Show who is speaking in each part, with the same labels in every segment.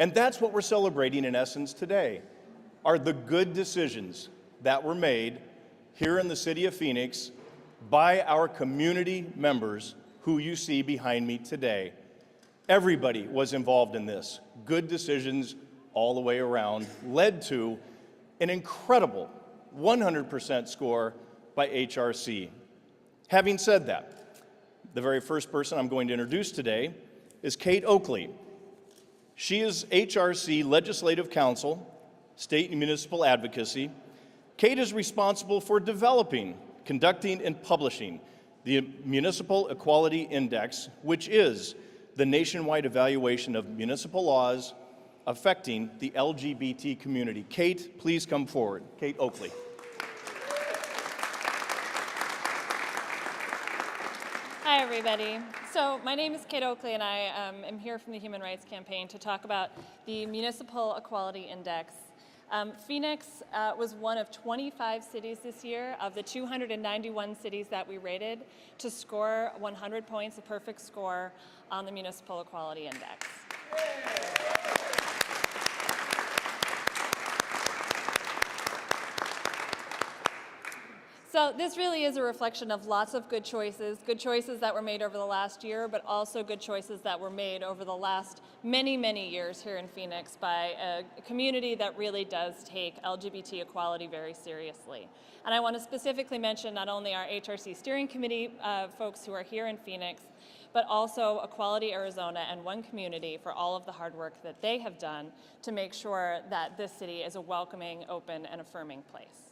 Speaker 1: And that's what we're celebrating in essence today, are the good decisions that were made here in the city of Phoenix by our community members who you see behind me today. Everybody was involved in this. Good decisions all the way around led to an incredible 100% score by HRC. Having said that, the very first person I'm going to introduce today is Kate Oakley. She is HRC Legislative Counsel, State and Municipal Advocacy. Kate is responsible for developing, conducting, and publishing the Municipal Equality Index, which is the nationwide evaluation of municipal laws affecting the LGBT community. Kate, please come forward. Kate Oakley.
Speaker 2: Hi, everybody. So my name is Kate Oakley, and I am here from the Human Rights Campaign to talk about the Municipal Equality Index. Phoenix was one of 25 cities this year of the 291 cities that we rated to score 100 points, a perfect score, on the Municipal Equality Index. So this really is a reflection of lots of good choices that were made over the last year, but also good choices that were made over the last many, many years here in Phoenix by a community that really does take LGBT equality very seriously. And I want to specifically mention not only our HRC steering committee folks who are here in Phoenix, but also Equality Arizona and One Community for all of the hard work that they have done to make sure that this city is a welcoming, open, and affirming place.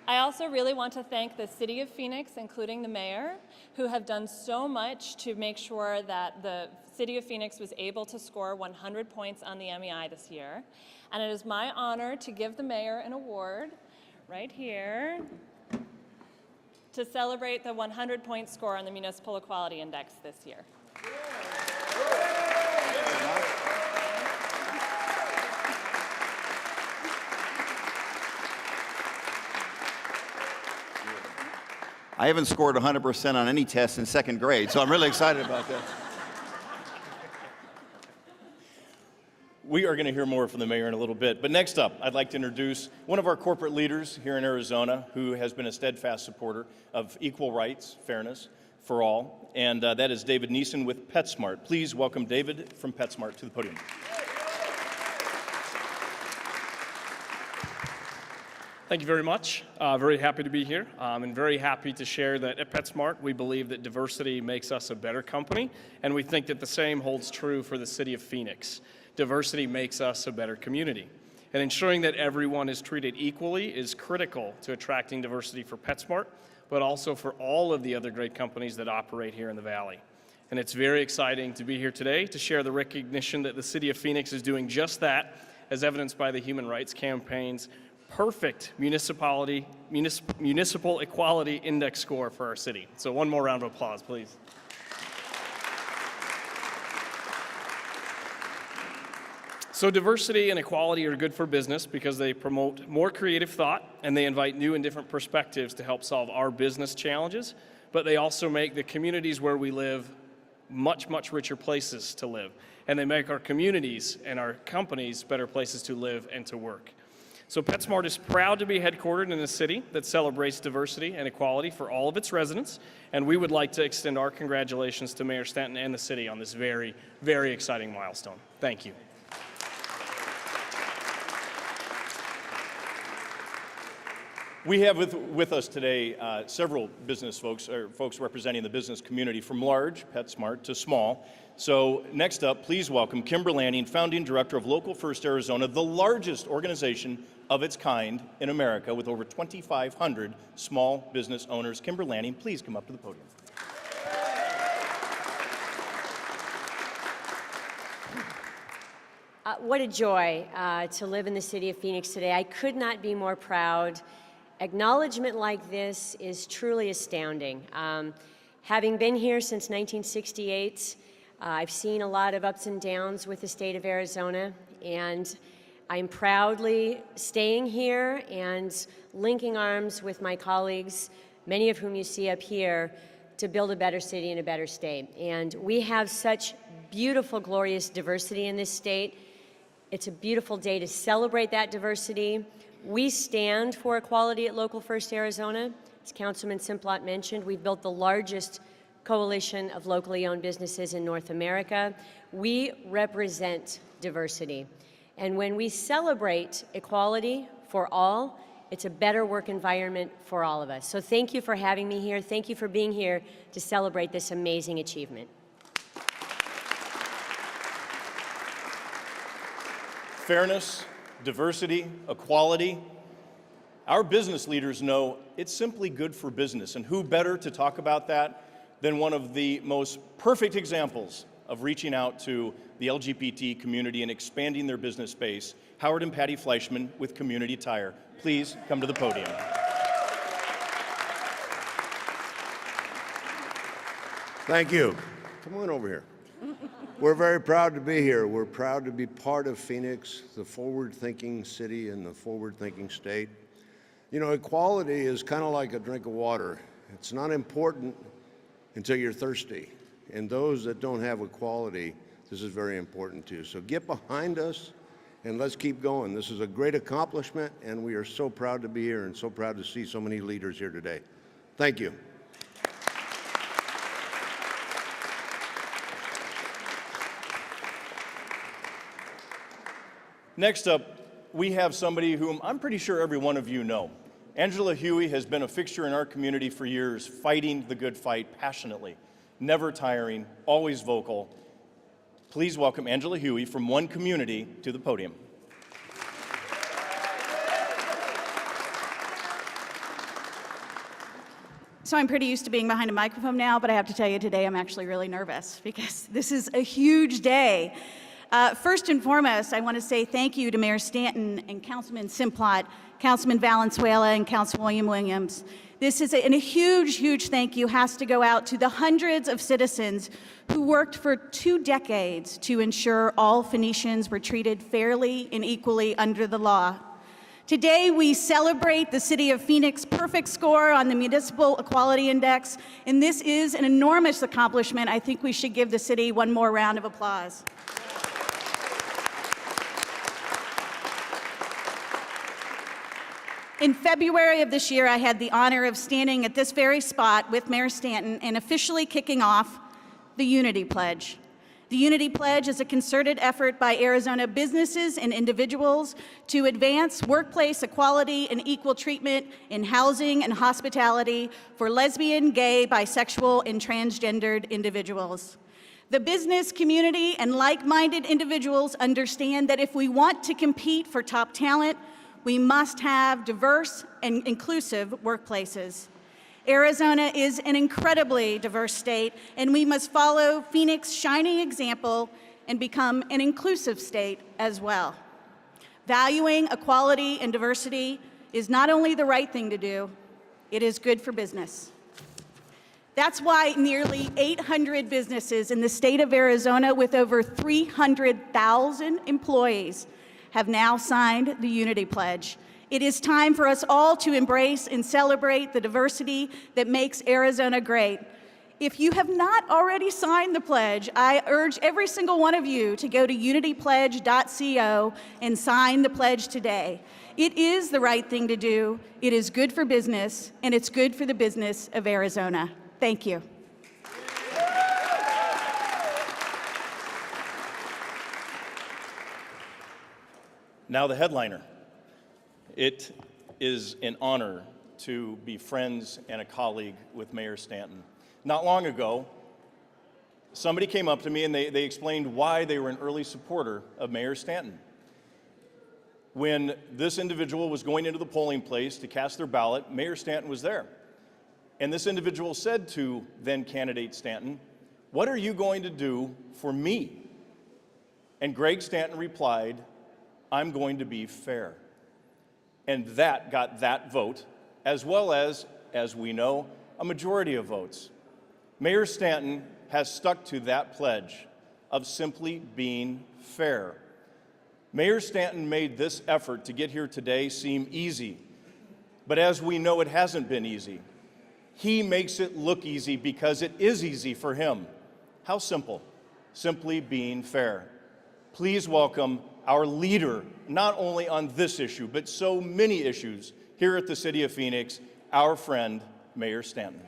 Speaker 2: I also really want to thank the City of Phoenix, including the mayor, who have done so much to make sure that the City of Phoenix was able to score 100 points on the MEI this year. And it is my honor to give the mayor an award right here to celebrate the 100-point score on the Municipal Equality Index this year.
Speaker 3: I haven't scored 100% on any test in second grade, so I'm really excited about that.
Speaker 1: We are going to hear more from the mayor in a little bit, but next up, I'd like to introduce one of our corporate leaders here in Arizona who has been a steadfast supporter of equal rights, fairness for all, and that is David Neeson with PetSmart. Please welcome David from PetSmart to the podium.
Speaker 4: Thank you very much. Very happy to be here, and very happy to share that at PetSmart we believe that diversity makes us a better company, and we think that the same holds true for the city of Phoenix. Diversity makes us a better community, and ensuring that everyone is treated equally is critical to attracting diversity for PetSmart, but also for all of the other great companies that operate here in the Valley. And it's very exciting to be here today to share the recognition that the city of Phoenix is doing just that, as evidenced by the Human Rights Campaign's perfect Municipal Equality Index score for our city. So one more round of applause, please. So diversity and equality are good for business because they promote more creative thought and they invite new and different perspectives to help solve our business challenges, but they also make the communities where we live much, much richer places to live. And they make our communities and our companies better places to live and to work. So PetSmart is proud to be headquartered in a city that celebrates diversity and equality for all of its residents, and we would like to extend our congratulations to Mayor Stanton and the city on this very, very exciting milestone. Thank you.
Speaker 1: We have with us today several business folks, or folks representing the business community from large, PetSmart, to small. So next up, please welcome Kimber Lanning, Founding Director of Local First Arizona, the largest organization of its kind in America with over 2,500 small business owners. Kimber Lanning, please come up to the podium.
Speaker 5: What a joy to live in the city of Phoenix today. I could not be more proud. Acknowledgement like this is truly astounding. Having been here since 1968, I've seen a lot of ups and downs with the state of Arizona, and I'm proudly staying here and linking arms with my colleagues many of whom you see up here, to build a better city and a better state. And we have such beautiful, glorious diversity in this state. It's a beautiful day to celebrate that diversity. We stand for equality at Local First Arizona. As Councilman Simplot mentioned, we've built the largest coalition of locally owned businesses in North America. We represent diversity. And when we celebrate equality for all, it's a better work environment for all of us. So thank you for having me here. Thank you for being here to celebrate this amazing achievement.
Speaker 1: Fairness, diversity, equality. Our business leaders know it's simply good for business, and who better to talk about that than one of the most perfect examples of reaching out to the LGBT community and expanding their business space, Howard and Patty Fleischmann with Community Tire. Please come to the podium.
Speaker 6: Thank you. Come on over here. We're very proud to be here. We're proud to be part of Phoenix, the forward-thinking city and the forward-thinking state. You know, equality is kind of like a drink of water. It's not important until you're thirsty. And those that don't have equality, this is very important too. So get behind us and let's keep going. This is a great accomplishment, and we are so proud to be here and so proud to see so many leaders here today. Thank you.
Speaker 1: Next up, we have somebody whom I'm pretty sure every one of you know. Angela Hughey has been a fixture in our community for years, fighting the good fight passionately, never tiring, always vocal. Please welcome Angela Hughey from One Community to the podium.
Speaker 7: So I'm pretty used to being behind a microphone now, but I have to tell you today I'm actually really nervous because this is a huge day. First and foremost, I want to say thank you to Mayor Stanton and Councilman Simplot, Councilman Valenzuela, and Councilwoman Williams. This is a huge, huge thank you has to go out to the hundreds of citizens who worked for 2 decades to ensure all Phoenicians were treated fairly and equally under the law. Today, we celebrate the City of Phoenix perfect score on the Municipal Equality Index, and this is an enormous accomplishment. I think we should give the city one more round of applause. In February of this year, I had the honor of standing at this very spot with Mayor Stanton and officially kicking off the Unity Pledge. The Unity Pledge is a concerted effort by Arizona businesses and individuals to advance workplace equality and equal treatment in housing and hospitality for lesbian, gay, bisexual, and transgendered individuals. The business community and like-minded individuals understand that if we want to compete for top talent, we must have diverse and inclusive workplaces. Arizona is an incredibly diverse state, and we must follow Phoenix's shining example and become an inclusive state as well. Valuing equality and diversity is not only the right thing to do, it is good for business. That's why nearly 800 businesses in the state of Arizona with over 300,000 employees have now signed the Unity Pledge. It is time for us all to embrace and celebrate the diversity that makes Arizona great. If you have not already signed the pledge, I urge every single one of you to go to unitypledge.co and sign the pledge today. It is the right thing to do, it is good for business, and it's good for the business of Arizona. Thank you.
Speaker 1: Now the headliner. It is an honor to be friends and a colleague with Mayor Stanton. Not long ago, somebody came up to me and they explained why they were an early supporter of Mayor Stanton. When this individual was going into the polling place to cast their ballot, Mayor Stanton was there. And this individual said to then candidate Stanton, "What are you going to do for me?" And Greg Stanton replied, "I'm going to be fair." And that got that vote, as well as we know, a majority of votes. Mayor Stanton has stuck to that pledge of simply being fair. Mayor Stanton made this effort to get here today seem easy, but as we know, it hasn't been easy. He makes it look easy because it is easy for him. How simple? Simply being fair. Please welcome our leader, not only on this issue, but so many issues here at the City of Phoenix, our friend, Mayor Stanton.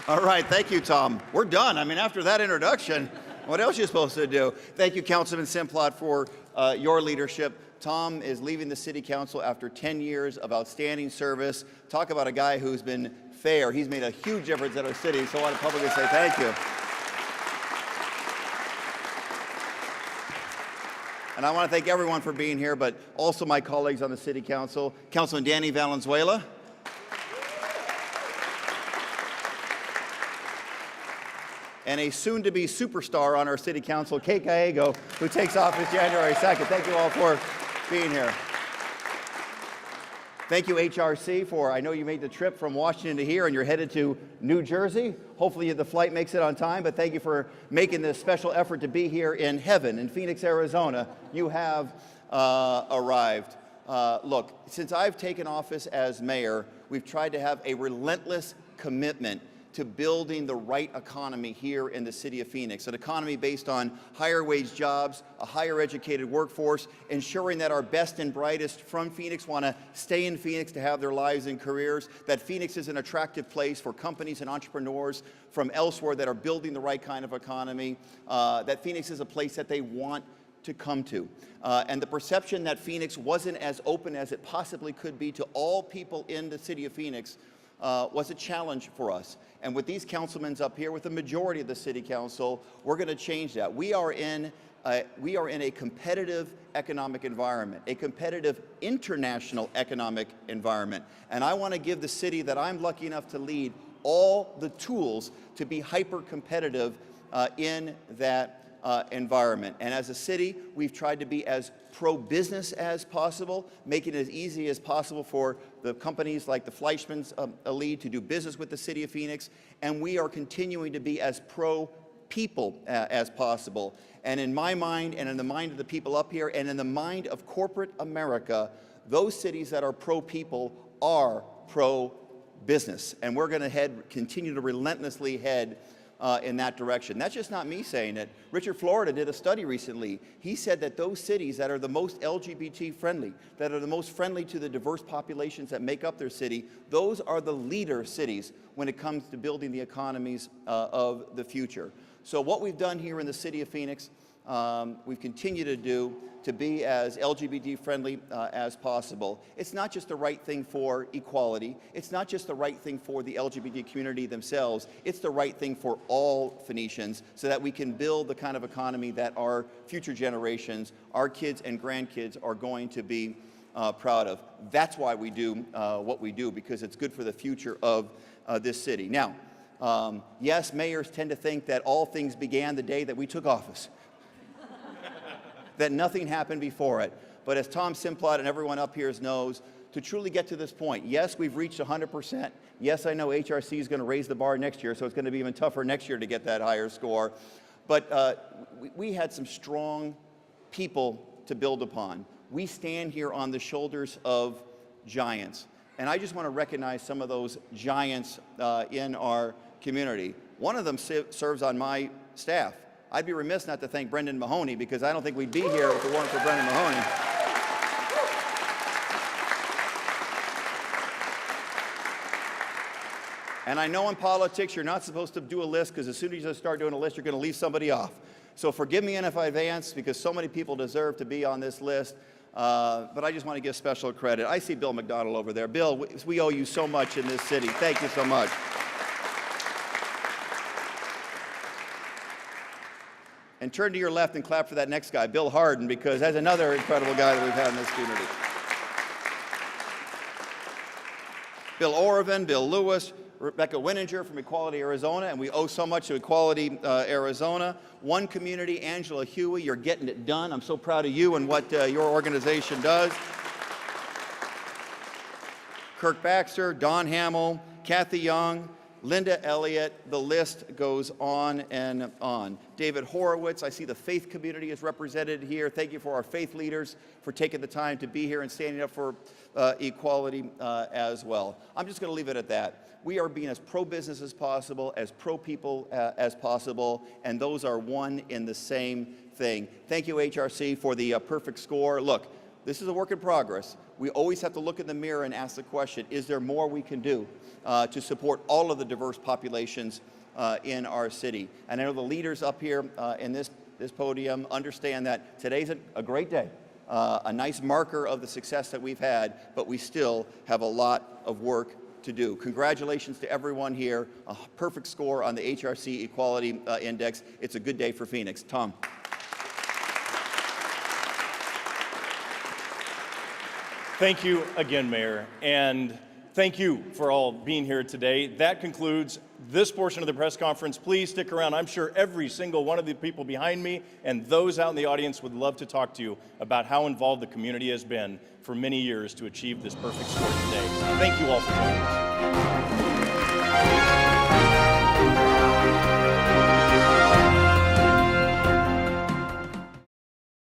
Speaker 3: All right, thank you, Tom. We're done. I mean, after that introduction, what else are you supposed to do? Thank you, Councilman Simplot, for your leadership. Tom is leaving the City Council after 10 years of outstanding service. Talk about a guy who's been fair. He's made a huge difference at our city, so I want to publicly say thank you. And I want to thank everyone for being here, but also my colleagues on the City Council, Councilman Danny Valenzuela. And a soon-to-be superstar on our City Council, Kate Gallego, who takes office January 2nd. Thank you all for being here. Thank you, HRC, for, I know you made the trip from Washington to here and you're headed to New Jersey. Hopefully the flight makes it on time, but thank you for making this special effort to be here in heaven, in Phoenix, Arizona. You have arrived. Look, since I've taken office as mayor, we've tried to have a relentless commitment to building the right economy here in the city of Phoenix, an economy based on higher wage jobs, a higher educated workforce, ensuring that our best and brightest from Phoenix want to stay in Phoenix to have their lives and careers, that Phoenix is an attractive place for companies and entrepreneurs from elsewhere that are building the right kind of economy, that Phoenix is a place that they want to come to. And the perception that Phoenix wasn't as open as it possibly could be to all people in the city of Phoenix was a challenge for us. And with these councilmen up here, with the majority of the City Council, we're going to change that. We are in a competitive economic environment, a competitive international economic environment. And I want to give the city that I'm lucky enough to lead all the tools to be hyper-competitive in that environment. And as a city, we've tried to be as pro-business as possible, making it as easy as possible for the companies like the Fleischmann's elite to do business with the city of Phoenix. And we are continuing to be as pro-people as possible. And in my mind, and in the mind of the people up here, and in the mind of corporate America, those cities that are pro-people are pro-business. And we're going to continue to relentlessly head in that direction. That's just not me saying it. Richard Florida did a study recently. He said that those cities that are the most LGBT friendly, that are the most friendly to the diverse populations that make up their city, those are the leader cities when it comes to building the economies of the future. So what we've done here in the city of Phoenix, we've continued to do to be as LGBT friendly as possible. It's not just the right thing for equality. It's not just the right thing for the LGBT community themselves. It's the right thing for all Phoenicians so that we can build the kind of economy that our future generations, our kids and grandkids are going to be proud of. That's why we do what we do, because it's good for the future of this city. Now, yes, mayors tend to think that all things began the day that we took office. That nothing happened before it. But as Tom Simplot and everyone up here knows, to truly get to this point, yes, we've reached 100%. Yes, I know HRC is going to raise the bar next year, so it's going to be even tougher next year to get that higher score. But we had some strong people to build upon. We stand here on the shoulders of giants. And I just want to recognize some of those giants in our community. One of them serves on my staff. I'd be remiss not to thank Brendan Mahoney, because I don't think we'd be here if it weren't for Brendan Mahoney. And I know in politics you're not supposed to do a list, because as soon as you start doing a list, you're going to leave somebody off. So forgive me in advance, because so many people deserve to be on this list. But I just want to give special credit. I see Bill McDonald over there. Bill, we owe you so much in this city. Thank you so much. And turn to your left and clap for that next guy, Bill Harden, because that's another incredible guy that we've had in this community. Bill Oravin, Bill Lewis, Rebecca Winninger from Equality Arizona, and we owe so much to Equality Arizona. One Community, Angela Hughey, you're getting it done. I'm so proud of you and what your organization does. Kirk Baxter, Don Hamill, Kathy Young, Linda Elliott, the list goes on and on. David Horowitz, I see the faith community is represented here. Thank you for our faith leaders for taking the time to be here and standing up for equality as well. I'm just going to leave it at that. We are being as pro-business as possible, as pro-people as possible, and those are one in the same thing. Thank you, HRC, for the perfect score. Look, this is a work in progress. We always have to look in the mirror and ask the question, is there more we can do to support all of the diverse populations in our city? And I know the leaders up here in this podium understand that today's a great day, a nice marker of the success that we've had, but we still have a lot of work to do. Congratulations to everyone here. A perfect score on the HRC Equality Index. It's a good day for Phoenix. Tom.
Speaker 1: Thank you again, Mayor, and thank you for all being here today. That concludes this portion of the press conference. Please stick around. I'm sure every single one of the people behind me and those out in the audience would love to talk to you about how involved the community has been for many years to achieve this perfect score today. Thank you all for joining us.